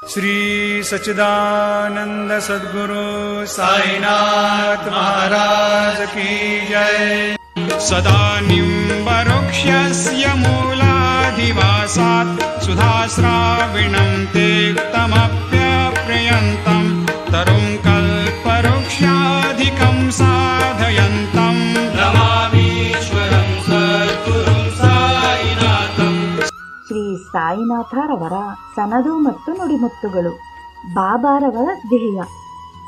श्री सच्चिदानंद सद्गुरु साईनाथ महाराज की जय। सदा निम्बवृक्षस्य मूलाधिवासात् सुधाश्राविणं तेक्तमप्यप्रियन्तं तरुं कल्पवृक्षाधिकं साधयन्तं नमामीश्वरं सद्गुरुं साईनाथं। ಶ್ರೀ ಸಾಯಿನಾಥರವರ ಸನದು ಮತ್ತು ನುಡಿಮುತ್ತುಗಳು. ಬಾಬಾರವರ ಧ್ಯೇಯ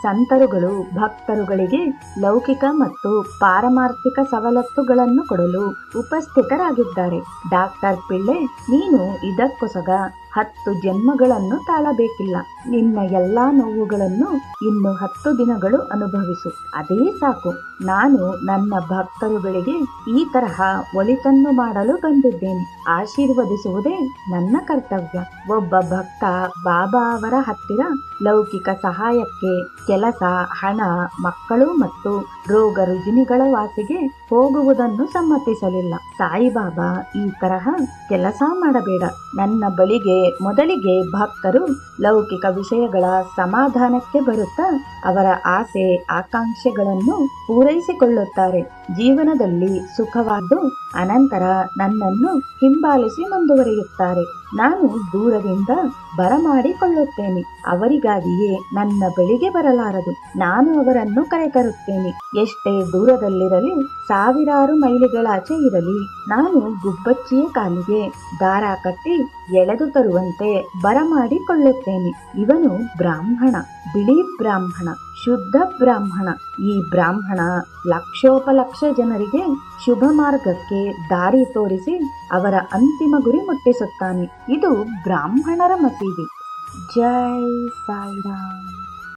ಸಂತರುಗಳು ಭಕ್ತರುಗಳಿಗೆ ಲೌಕಿಕ ಮತ್ತು ಪಾರಮಾರ್ಥಿಕ ಸವಲತ್ತುಗಳನ್ನು ಕೊಡಲು ಉಪಸ್ಥಿತರಾಗಿದ್ದಾರೆ. ಡಾಕ್ಟರ್ ಪಿಳ್ಳೆ, ನೀನು ಇದಕ್ಕೊಸಗ 10 ಜನ್ಮಗಳನ್ನು ತಾಳಬೇಕಿಲ್ಲ. ನಿನ್ನ ಎಲ್ಲಾ ನೋವುಗಳನ್ನು ಇನ್ನು 10 ದಿನಗಳು ಅನುಭವಿಸು, ಅದೇ ಸಾಕು. ನಾನು ನನ್ನ ಭಕ್ತರುಗಳಿಗೆ ಈ ತರಹ ಒಳಿತನ್ನು ಮಾಡಲು ಬಂದಿದ್ದೇನೆ. ಆಶೀರ್ವದಿಸುವುದೇ ನನ್ನ ಕರ್ತವ್ಯ. ಒಬ್ಬ ಭಕ್ತ ಬಾಬಾ ಅವರ ಹತ್ತಿರ ಲೌಕಿಕ ಸಹಾಯಕ್ಕೆ, ಕೆಲಸ, ಹಣ, ಮಕ್ಕಳು ಮತ್ತು ರೋಗ ರುಜಿನಿಗಳ ವಾಸಿಗೆ ಹೋಗುವುದನ್ನು ಸಮ್ಮತಿಸಲಿಲ್ಲ. ಸಾಯಿಬಾಬಾ ಈ ತರಹ ಕೆಲಸ ಮಾಡಬೇಡ. ನನ್ನ ಬಳಿಗೆ ಮೊದಲಿಗೆ ಭಕ್ತರು ಲೌಕಿಕ ವಿಷಯಗಳ ಸಮಾಧಾನಕ್ಕೆ ಬರುತ್ತಾ ಅವರ ಆಸೆ ಆಕಾಂಕ್ಷೆಗಳನ್ನು ಪೂರೈಸಿಕೊಳ್ಳುತ್ತಾರೆ. ಜೀವನದಲ್ಲಿ ಸುಖವಾದ್ದು ಅನಂತರ ನನ್ನನ್ನು ಹಿಂಬಾಲಿಸಿ ಮುಂದುವರಿಯುತ್ತಾರೆ. ನಾನು ದೂರದಿಂದ ಬರಮಾಡಿಕೊಳ್ಳುತ್ತೇನೆ. ಅವರಿಗಾಗಿಯೇ ನನ್ನ ಬಳಿಗೆ ಬರಲಾರದು. ನಾನು ಅವರನ್ನು ಕರೆತರುತ್ತೇನೆ. ಎಷ್ಟೇ ದೂರದಲ್ಲಿರಲಿ, ಸಾವಿರಾರು ಮೈಲಿಗಳಾಚೆ ಇರಲಿ, ನಾನು ಗುಬ್ಬಚ್ಚಿಯ ಕಾಲಿಗೆ ದಾರ ಕಟ್ಟಿ ಎಳೆದು ತರುವಂತೆ ಬರಮಾಡಿಕೊಳ್ಳುತ್ತೇನೆ. ಇವನು ಬ್ರಾಹ್ಮಣ, ಬಿಳಿ ಬ್ರಾಹ್ಮಣ, ಶುದ್ಧ ಬ್ರಾಹ್ಮಣ. ಈ ಬ್ರಾಹ್ಮಣ ಲಕ್ಷೋಪಲಕ್ಷ ಜನರಿಗೆ ಶುಭ ಮಾರ್ಗಕ್ಕೆ ದಾರಿ ತೋರಿಸಿ ಅವರ ಅಂತಿಮ ಗುರಿ ಮುಟ್ಟಿಸುತ್ತಾನೆ. ಇದು ಬ್ರಾಹ್ಮಣರ ಮಸೀದಿ. ಜೈ ಸಾಯಿರಾಮ್.